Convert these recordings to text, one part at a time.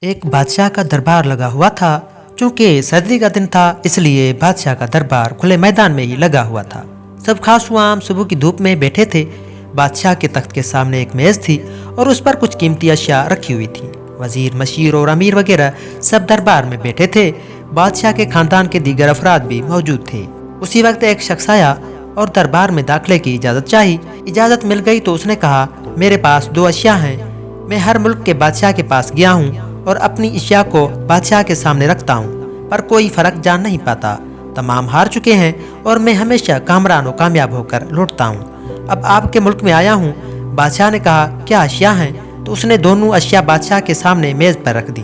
एक बादशाह का दरबार लगा हुआ था। चूंकि सर्दी का दिन था, इसलिए बादशाह का दरबार खुले मैदान में ही लगा हुआ था। सब खासुआम सुबह की धूप में बैठे थे। बादशाह के तख्त के सामने एक मेज थी और उस पर कुछ कीमती अशिया रखी हुई थी। वजीर, मशीर और अमीर वगैरह सब दरबार में बैठे थे। बादशाह के खानदान के दीगर अफराद भी मौजूद थे। उसी वक्त एक शख्स आया और दरबार में दाखिले की इजाज़त चाही। इजाज़त मिल गई तो उसने कहा, मेरे पास 2 अशिया हैं। मैं हर मुल्क के बादशाह के पास गया हूँ और अपनी अशिया को बादशाह के सामने रखता हूँ, पर कोई फर्क जान नहीं पाता। तमाम हार चुके हैं और मैं हमेशा कामरान और कामयाब होकर लौटता हूँ। अब आपके मुल्क में आया हूँ। बादशाह ने कहा, क्या अशिया हैं? तो उसने दोनों अशिया बादशाह के सामने मेज़ पर रख दी।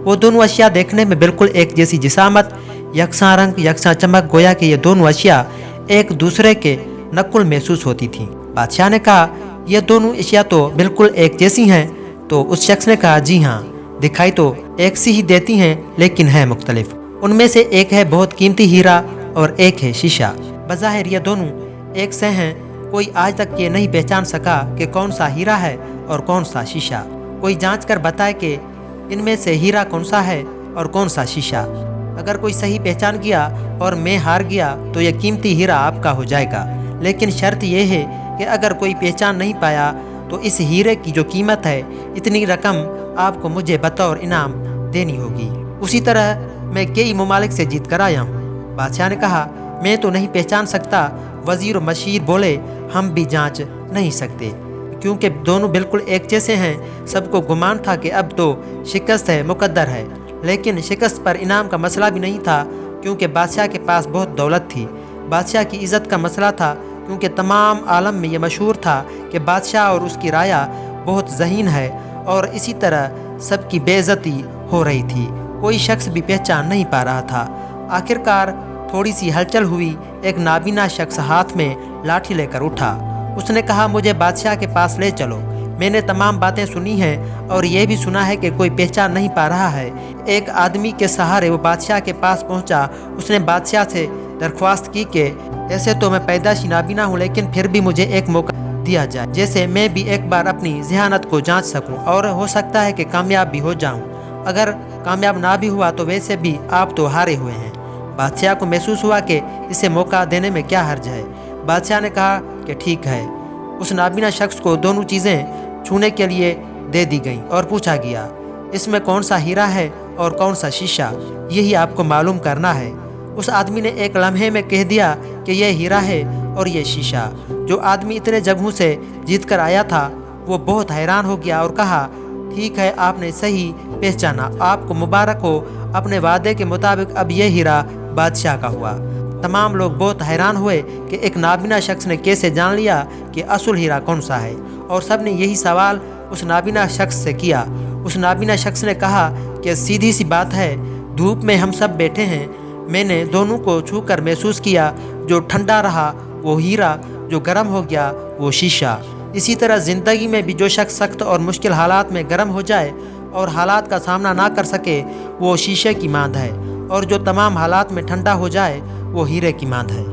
वो दोनों अशिया देखने में बिल्कुल एक जैसी जिसामत, यकसा रंग, यकसा चमक, गोया कि ये दोनों अशिया एक दूसरे के नकुल महसूस होती थी। बादशाह ने कहा, ये दोनों अशिया तो बिल्कुल एक जैसी हैं। तो उस शख्स ने कहा, जी हाँ, दिखाई तो एक सी ही देती हैं, लेकिन है मुख्तलिफ। उनमें से एक है बहुत कीमती हीरा और एक है शीशा। बज़ाहिर ये दोनों एक से हैं। कोई आज तक ये नहीं पहचान सका कि कौन सा हीरा है और कौन सा शीशा। कोई जांच कर बताए कि इनमें से हीरा कौन सा है और कौन सा शीशा। अगर कोई सही पहचान किया और मैं हार गया तो यह कीमती हीरा आपका हो जाएगा, लेकिन शर्त यह है कि अगर कोई पहचान नहीं पाया तो इस हीरे की जो कीमत है, इतनी रकम आपको मुझे बतौर इनाम देनी होगी। उसी तरह मैं कई ममालिक से जीत कर आया हूँ। बादशाह ने कहा, मैं तो नहीं पहचान सकता। वजीर और मशीर बोले, हम भी जांच नहीं सकते, क्योंकि दोनों बिल्कुल एक जैसे हैं। सबको गुमान था कि अब तो शिकस्त है, मुकद्दर है। लेकिन शिकस्त पर इनाम का मसला भी नहीं था, क्योंकि बादशाह के पास बहुत दौलत थी। बादशाह की इज़्ज़त का मसला था, क्योंकि तमाम आलम में यह मशहूर था कि बादशाह और उसकी राया बहुत ज़हीन है, और इसी तरह सबकी बेइज्जती हो रही थी। कोई शख्स भी पहचान नहीं पा रहा था। आखिरकार थोड़ी सी हलचल हुई। एक नाबीना शख्स हाथ में लाठी लेकर उठा। उसने कहा, मुझे बादशाह के पास ले चलो। मैंने तमाम बातें सुनी हैं और ये भी सुना है कि कोई पहचान नहीं पा रहा है। एक आदमी के सहारे वो बादशाह के पास पहुंचा। उसने बादशाह से दरख्वास्त की कि ऐसे तो मैं पैदाशी नाबीना हूँ, लेकिन फिर भी मुझे एक मौका दिया जाए, जैसे मैं भी एक बार अपनी ज़हानत को जांच सकूं, और हो सकता है कि कामयाब भी हो जाऊं। अगर कामयाब ना भी हुआ तो वैसे भी आप तो हारे हुए हैं। बादशाह को महसूस हुआ कि इसे मौका देने में क्या हर्ज है। बादशाह ने कहा कि ठीक है। उस नाबीना शख्स को दोनों चीज़ें छूने के लिए दे दी गईं और पूछा गया, इसमें कौन सा हीरा है और कौन सा शीशा, यही आपको मालूम करना है। उस आदमी ने एक लम्हे में कह दिया कि यह हीरा है और ये शीशा। जो आदमी इतने जगहों से जीत कर आया था, वो बहुत हैरान हो गया और कहा, ठीक है, आपने सही पहचाना, आपको मुबारक हो। अपने वादे के मुताबिक अब यह हीरा बादशाह का हुआ। तमाम लोग बहुत हैरान हुए कि एक नाबीना शख्स ने कैसे जान लिया कि असल हीरा कौन सा है, और सब ने यही सवाल उस नाबीना शख्स से किया। उस नाबीना शख्स ने कहा कि सीधी सी बात है, धूप में हम सब बैठे हैं। मैंने दोनों को छू कर महसूस किया, जो ठंडा रहा वो हीरा, जो गर्म हो गया वो शीशा। इसी तरह ज़िंदगी में भी जो शख्स सख्त और मुश्किल हालात में गर्म हो जाए और हालात का सामना ना कर सके, वो शीशे की मांद है, और जो तमाम हालात में ठंडा हो जाए वो हीरे की मांद है।